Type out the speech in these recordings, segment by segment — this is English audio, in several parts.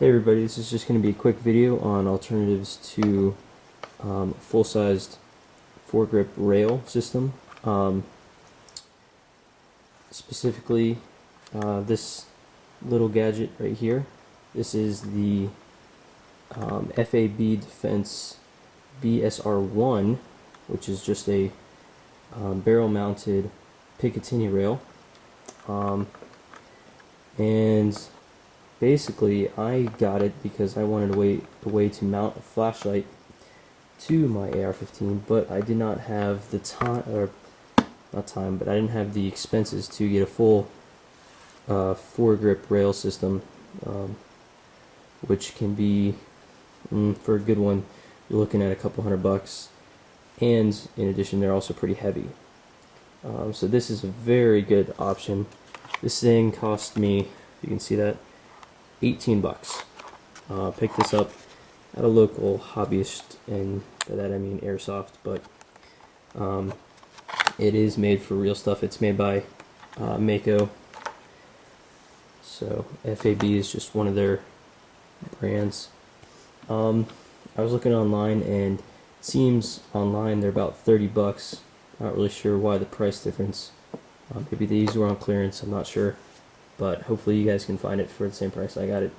Hey everybody, this is just going to be a quick video on alternatives to full-sized foregrip rail system. Specifically, this little gadget right here. This is the FAB Defense BSR-1, which is just a barrel-mounted picatinny rail. And basically, I got it because I wanted a way to mount a flashlight to my AR-15, but I did not have the time, or not time, but I didn't have the expenses to get a full foregrip rail system, which can be, for a good one, you're looking at a couple $100, and in addition, they're also pretty heavy. So this is a very good option. This thing cost me, you can see that, 18 bucks. Picked this up at a local hobbyist, and by that I mean airsoft, but it is made for real stuff. It's made by Mako. So FAB is just one of their brands. I was looking online, and it seems online they're about 30 bucks. Not really sure why the price difference. Maybe these were on clearance, I'm not sure. But hopefully you guys can find it for the same price I got it.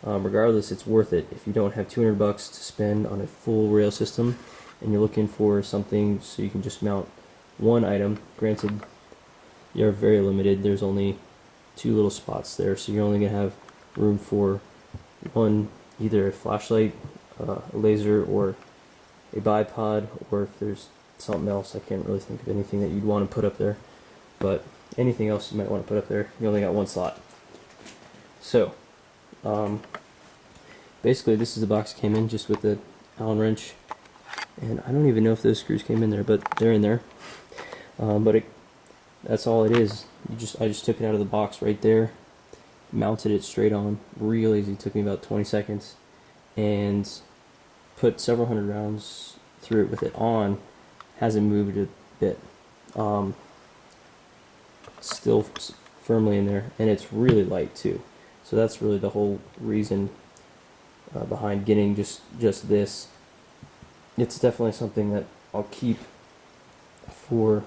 Regardless, it's worth it. If you don't have 200 bucks to spend on a full rail system and you're looking for something so you can just mount one item, granted you're very limited, there's only 2 little spots there, so you're only going to have room for one, either a flashlight, a laser, or a bipod, or if there's something else, I can't really think of anything that you'd want to put up there. But anything else you might want to put up there, you only got one slot. So, basically this is the box it came in, just with the Allen wrench, and I don't even know if those screws came in there, but they're in there. That's all it is. I just took it out of the box right there, mounted it straight on, real easy. It took me about 20 seconds, and put several hundred rounds through it with it on. Hasn't moved a bit. Still firmly in there, and it's really light too. So that's really the whole reason behind getting just this. It's definitely something that I'll keep for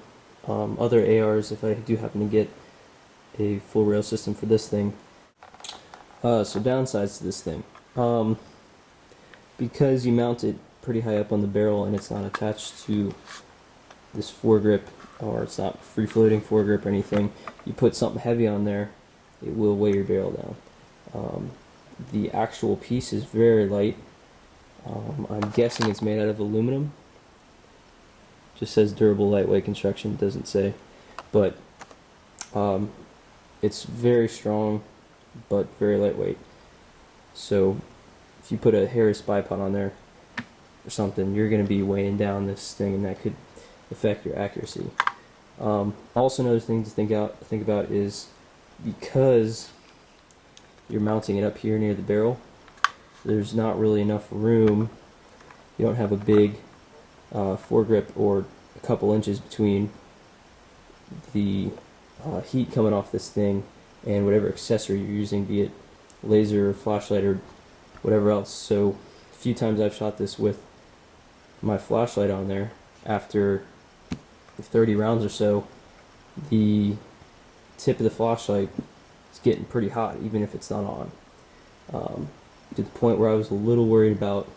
other ARs if I do happen to get a full rail system for this thing. So downsides to this thing, because you mount it pretty high up on the barrel and it's not attached to this foregrip, or it's not free floating foregrip or anything, you put something heavy on there, it will weigh your barrel down. The actual piece is very light. I'm guessing it's made out of aluminum. Just says durable lightweight construction, doesn't say, but it's very strong but very lightweight. So if you put a Harris bipod on there or something, you're going to be weighing down this thing, and that could affect your accuracy. Also, another thing to think about is, because you're mounting it up here near the barrel, there's not really enough room. You don't have a big foregrip or a couple inches between the heat coming off this thing and whatever accessory you're using, be it laser or flashlight or whatever else. So a few times I've shot this with my flashlight on there. After 30 rounds or so, the tip of the flashlight is getting pretty hot, even if it's not on. To the point where I was a little worried about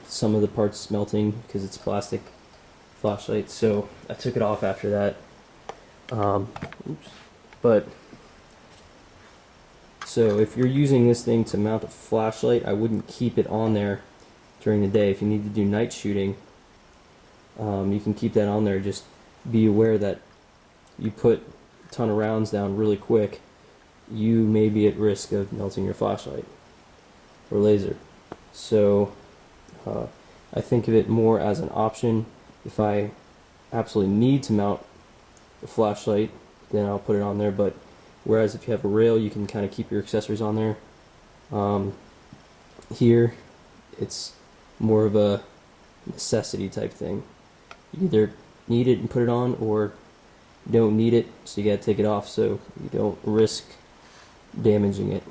some of the parts melting, because it's plastic flashlight, so I took it off after that. But so if you're using this thing to mount a flashlight, I wouldn't keep it on there during the day. If you need to do night shooting, you can keep that on there. Just be aware that you put a ton of rounds down really quick, you may be at risk of melting your flashlight or laser. So I think of it more as an option. If I absolutely need to mount a flashlight, then I'll put it on there. But whereas if you have a rail, you can kind of keep your accessories on there. Here, it's more of a necessity type thing. You either need it and put it on, or you don't need it, so you gotta take it off so you don't risk damaging it.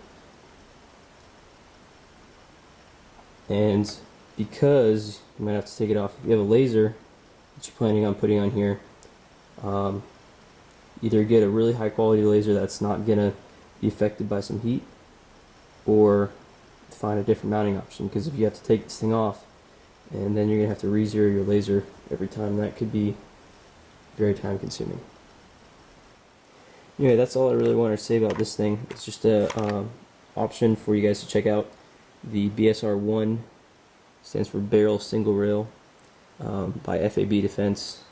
And because you might have to take it off, if you have a laser that you're planning on putting on here, either get a really high quality laser that's not gonna be affected by some heat, or find a different mounting option, because if you have to take this thing off and then you're gonna have to re-zero your laser every time, that could be very time consuming. Anyway, that's all I really wanted to say about this thing. It's just a option for you guys to check out. The BSR-1 stands for Barrel Single Rail, by FAB Defense.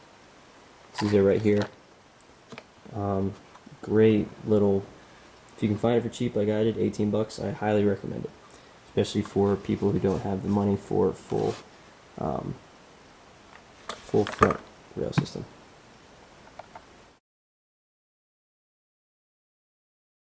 This is it right here. Great little, if you can find it for cheap like I did, 18 bucks, I highly recommend it, especially for people who don't have the money for full front rail system.